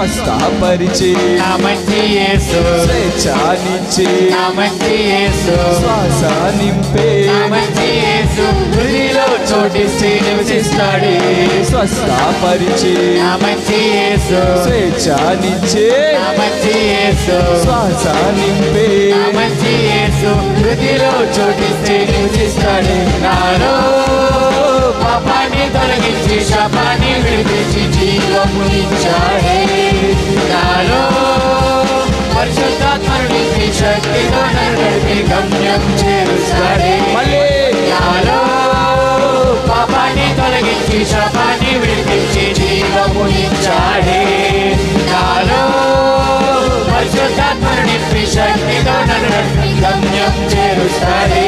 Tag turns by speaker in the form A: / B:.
A: స్వస్థపరిచి
B: నా మంచి యేసు,
A: స్వేచ్ఛనిచ్చి
B: నా మంచి యేసు,
A: శ్వాస నింపే
B: నా మంచి యేసు, హృదయలో చోటిచ్చి నివసిస్తాడే.
A: స్వస్థపరిచి
B: నా మంచి యేసు,
A: స్వేచ్ఛనిచ్చి
B: నా మంచి యేసు,
A: శ్వాస నింపే
B: నా మంచి యేసు, హృదయలో చోటిచ్చి నివసిస్తాడే. నాలో పాపాన్ని తొలగించి శాపాన్ని విడిపించి జీవమునిచ్చాడే. నాలో పరిశుద్ధాత్మను నింపి శక్తితో నన్ను నడిపి గమ్యం చేరుస్తాడే. నాలో పాపాన్ని తొలగించి శాపాన్ని విడిపించి జీవమునిచ్చాడే. నాలో పరిశుద్ధాత్మను నింపి శక్తితో నన్ను నడిపి గమ్యం చేరుస్తాడే.